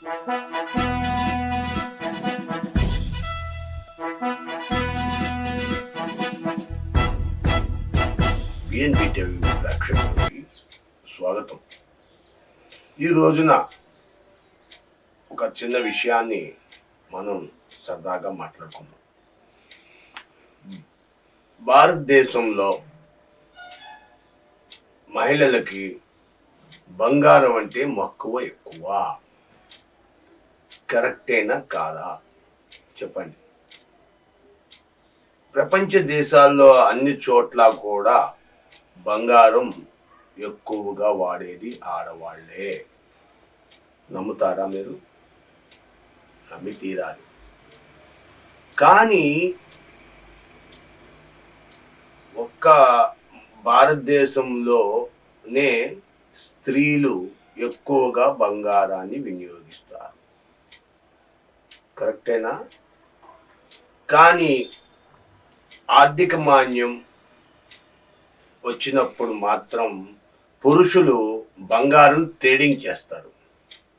BNP TV ప్రేక్షకులకి స్వాగతం. ఈ రోజున ఒక చిన్న విషయాన్ని మనం సరదాగా మాట్లాడుకుందాం. భారతదేశంలో మహిళలకి బంగారం అంటే మక్కువ ఎక్కువ. కరెక్టేనా కాదా చెప్పండి? ప్రపంచ దేశాల్లో అన్ని చోట్ల కూడా బంగారం ఎక్కువగా వాడేది ఆడవాళ్లే. నమ్ముతారా మీరు? నమ్మి తీరాలి. కానీ ఒక్క భారతదేశంలోనే స్త్రీలు ఎక్కువగా బంగారాన్ని వినియోగిస్తారు. కరెక్టేనా? కానీ ఆర్థిక మాంద్యం వచ్చినప్పుడు మాత్రం పురుషులు బంగారం ట్రేడింగ్ చేస్తారు.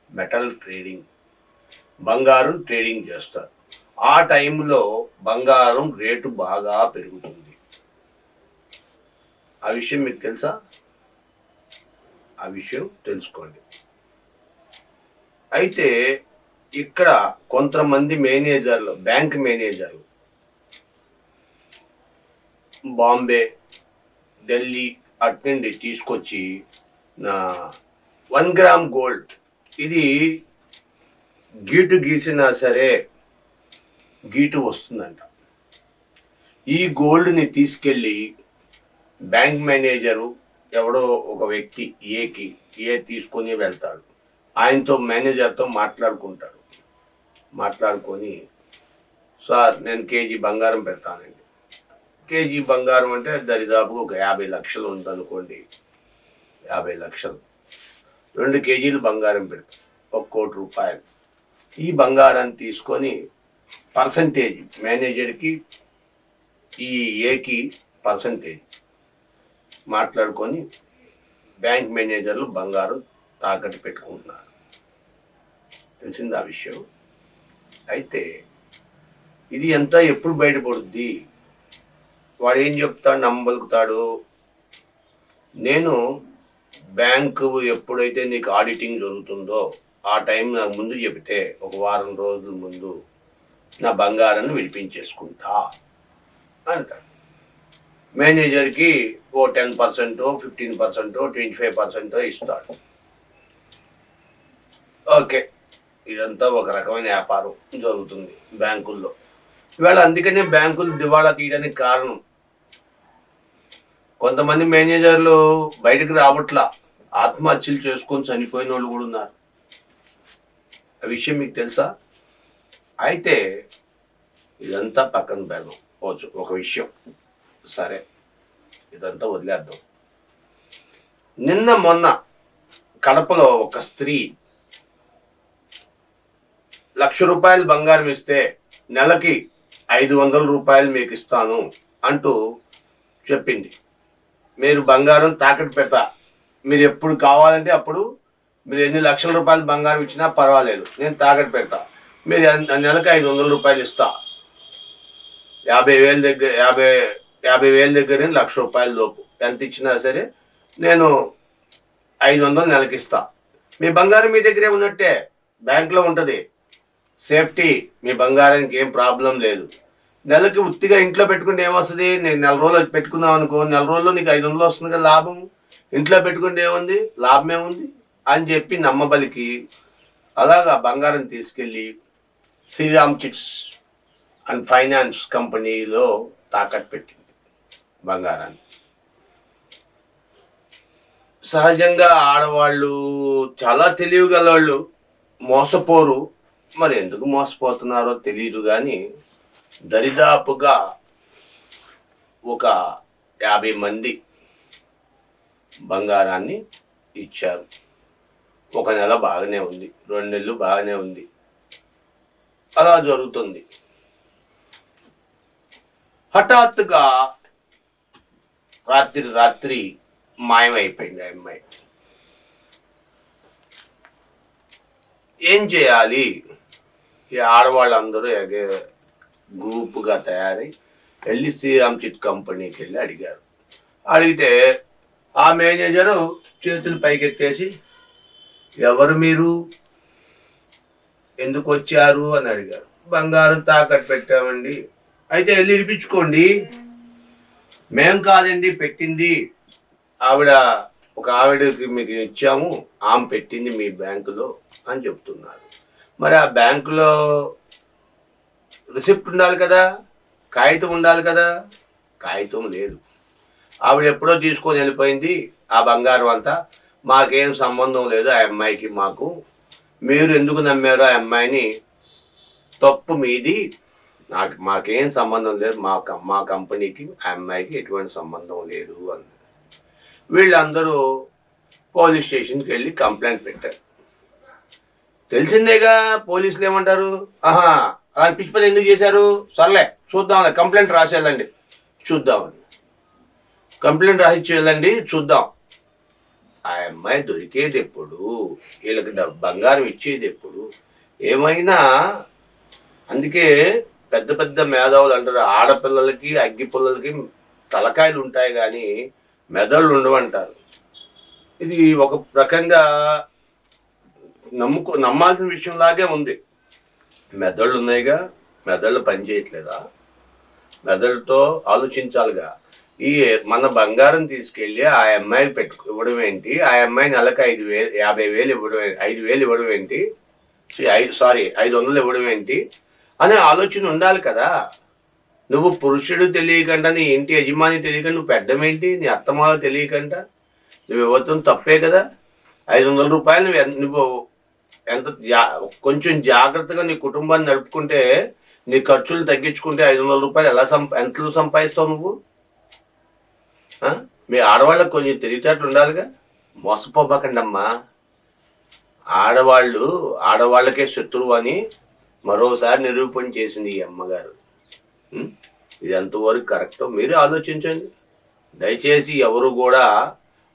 మెటల్ ట్రేడింగ్, బంగారం ట్రేడింగ్ చేస్తారు. ఆ టైంలో బంగారం రేటు బాగా పెరుగుతుంది. ఆ విషయం మీకు తెలుసా? ఆ విషయం తెలుసుకోండి. అయితే ఇక్కడ కొంతమంది మేనేజర్లు, బ్యాంక్ మేనేజర్లు బాంబే, ఢిల్లీ అటు నుండి తీసుకొచ్చి 1 గ్రామ్ గోల్డ్, ఇది గీటు గీసినా సరే గీటు వస్తుందంట. ఈ గోల్డ్ని తీసుకెళ్ళి బ్యాంక్ మేనేజరు ఎవడో ఒక వ్యక్తి ఏ తీసుకొని వెళ్తాడు. ఆయనతో మేనేజర్తో మాట్లాడుకొని, సార్ నేను కేజీ బంగారం పెడతానండి. కేజీ బంగారం అంటే దరిదాపు ఒక 50 లక్షలు ఉందనుకోండి. 50 లక్షలు, 2 కేజీలు బంగారం పెడతాం, 1 కోటి రూపాయలు. ఈ బంగారాన్ని తీసుకొని పర్సంటేజ్ మేనేజర్కి, ఈ ఏకి పర్సంటేజ్ మాట్లాడుకొని బ్యాంక్ మేనేజర్లు బంగారం తాకట్టు పెట్టుకుంటున్నారు. తెలిసింది ఆ విషయం? అయితే ఇది ఎంత ఎప్పుడు బయటపడుద్ది? వాడు ఏం చెప్తాడు, నమ్మబలుకుతాడు? నేను బ్యాంకు ఎప్పుడైతే నీకు ఆడిటింగ్ జరుగుతుందో ఆ టైం నాకు ముందు చెబితే, ఒక వారం రోజుల ముందు నా బంగారాన్ని విడిపించేసుకుంటా అంటాడు. మేనేజర్కి ఓ 10%, 15%, 25% ఇస్తాడు. ఓకే, ఇదంతా ఒక రకమైన వ్యాపారం జరుగుతుంది బ్యాంకుల్లో. ఇవాళ అందుకనే బ్యాంకులు దివాళా తీయడానికి కారణం, కొంతమంది మేనేజర్లు బయటకు రావట్లా, ఆత్మహత్యలు చేసుకొని చనిపోయిన వాళ్ళు కూడా ఉన్నారు. ఆ విషయం మీకు తెలుసా? అయితే ఇదంతా పక్కన పెడదాం. ఒక విషయం సరే, ఇదంతా వదిలేద్దాం. నిన్న మొన్న కడపలో ఒక స్త్రీ 1,00,000 రూపాయలు బంగారం ఇస్తే నెలకి 500 రూపాయలు మీకు ఇస్తాను అంటూ చెప్పింది. మీరు బంగారం తాకట్టు పెడతా, మీరు ఎప్పుడు కావాలంటే అప్పుడు, మీరు ఎన్ని లక్షల రూపాయలు బంగారం ఇచ్చినా పర్వాలేదు, నేను తాకట్టు పెడతా, మీరు నెలకి 500 రూపాయలు ఇస్తా. 50,000 దగ్గర 50,000 దగ్గర 1,00,000 రూపాయల లోపు ఎంత ఇచ్చినా సరే నేను 500 నెలకి ఇస్తా. మీ బంగారం మీ దగ్గరే ఉన్నట్టే, బ్యాంకులో ఉంటుంది, సేఫ్టీ, మీ బంగారానికి ఏం ప్రాబ్లం లేదు. నెలకి ఉత్తిగా ఇంట్లో పెట్టుకుంటే ఏమొస్తుంది? నేను 4 రోజులు పెట్టుకున్నాం అనుకో, 4 రోజుల్లో నీకు 500 వస్తుంది కదా లాభం. ఇంట్లో పెట్టుకుంటే ఏముంది, లాభం ఏముంది అని చెప్పి నమ్మబలికి అలాగా బంగారం తీసుకెళ్ళి శ్రీరామ్ చిట్స్ అండ్ ఫైనాన్స్ కంపెనీలో తాకట్టు పెట్టింది బంగారాన్ని. సహజంగా ఆడవాళ్ళు చాలా తెలివిగలవాళ్ళు, మోసపోరు. మరి ఎందుకు మోసపోతున్నారో తెలియదు కానీ దరిదాపుగా ఒక 50 మంది బంగారాన్ని ఇచ్చారు. ఒక నెల బాగానే ఉంది, 2 నెలలు బాగానే ఉంది, అలా జరుగుతుంది. హఠాత్తుగా రాత్రి మాయమైపోయింది ఆ అమ్మాయి. ఏం చేయాలి? ఈ ఆడవాళ్ళందరూ గ్రూపుగా తయారై వెళ్ళి శ్రీరామ్ చిట్ కంపెనీకి వెళ్ళి అడిగారు. అడిగితే ఆ మేనేజరు చేతులు పైకెత్తేసి, ఎవరు మీరు, ఎందుకు వచ్చారు అని అడిగారు. బంగారం తాకట్టు పెట్టామండి. అయితే వెళ్ళి ఇడిపించుకోండి. మేం కాదండి పెట్టింది, ఆవిడ, ఒక ఆవిడకి మీకు ఇచ్చాము, ఆమె పెట్టింది మీ బ్యాంకులో అని చెప్తున్నారు. మరి ఆ బ్యాంకులో రిసిప్ట్ ఉండాలి కదా, కాగితం ఉండాలి కదా. కాగితం లేదు. ఆవిడ ఎప్పుడో తీసుకొని వెళ్ళిపోయింది ఆ బంగారం అంతా. మాకేం సంబంధం లేదు ఆ అమ్మాయికి మాకు. మీరు ఎందుకు నమ్మారో ఆ అమ్మాయిని, తప్పు మీది. మాకేం సంబంధం లేదు, మా కంపెనీకి ఆ అమ్మాయికి ఎటువంటి సంబంధం లేదు అని. వీళ్ళందరూ పోలీస్ స్టేషన్కి వెళ్ళి కంప్లైంట్ పెట్టారు. తెలిసిందేగా పోలీసులు ఏమంటారు, ఆహా అలా పిచ్చి పని ఎందుకు చేశారు, సర్లే చూద్దాం, కంప్లైంట్ రాసి వెళ్ళండి చూద్దామని. కంప్లైంట్ రాసి వెళ్ళండి చూద్దాం. ఆ అమ్మాయి దొరికేది ఎప్పుడు, వీళ్ళకి బంగారం ఇచ్చేది ఎప్పుడు, ఏమైనా. అందుకే పెద్ద పెద్ద మేధావులు అంటారు, ఆడపిల్లలకి అగ్గి పుల్లలకి తలకాయలు ఉంటాయి కానీ మెదళ్ళు ఉండవంటారు. ఇది ఒక రకంగా నమ్మాల్సిన విషయంలాగే ఉంది. మెదళ్ళు ఉన్నాయిగా, మెదళ్ళు పనిచేయట్లేదా? మెదడుతో ఆలోచించాలిగా. ఈ మన బంగారం తీసుకెళ్ళి ఆ అమ్మాయికి ఇవ్వడం ఏంటి, ఆ అమ్మాయి నెలకు 50,000 ఇవ్వడం, 5,000 ఇవ్వడం ఏంటి, 500 ఇవ్వడం ఏంటి అనే ఆలోచన ఉండాలి కదా. నువ్వు పురుషుడు తెలియకుండా, నీ ఇంటి యజమాని తెలియకుండా నువ్వు పెట్టడం ఏంటి, నీ అత్తమాల తెలియకుండా నువ్వు ఇవ్వటం తప్పే కదా. 500 రూపాయలు నువ్వు ఎంత కొంచెం జాగ్రత్తగా నీ కుటుంబాన్ని నడుపుకుంటే, నీ ఖర్చులు తగ్గించుకుంటే 500 రూపాయలు ఎంత సంపాదిస్తావు నువ్వు? మీ ఆడవాళ్ళకి కొంచెం తెలివితేటలు ఉండాలిగా. మోసపోబాకండి అమ్మా. ఆడవాళ్ళకే శత్రువు అని మరోసారి నిరూపణ చేసింది ఈ అమ్మగారు. ఇది ఎంతవరకు కరెక్టో మీరే ఆలోచించండి. దయచేసి ఎవరు కూడా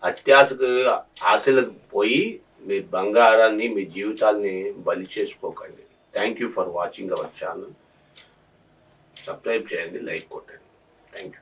అత్యాశకు ఆశలకు పోయి మీ బంగారాన్ని, మీ జీవితాల్ని బలి చేసుకోకండి. Thank you for watching our channel. Subscribe చేయండి, లైక్ కొట్టండి. Thank you.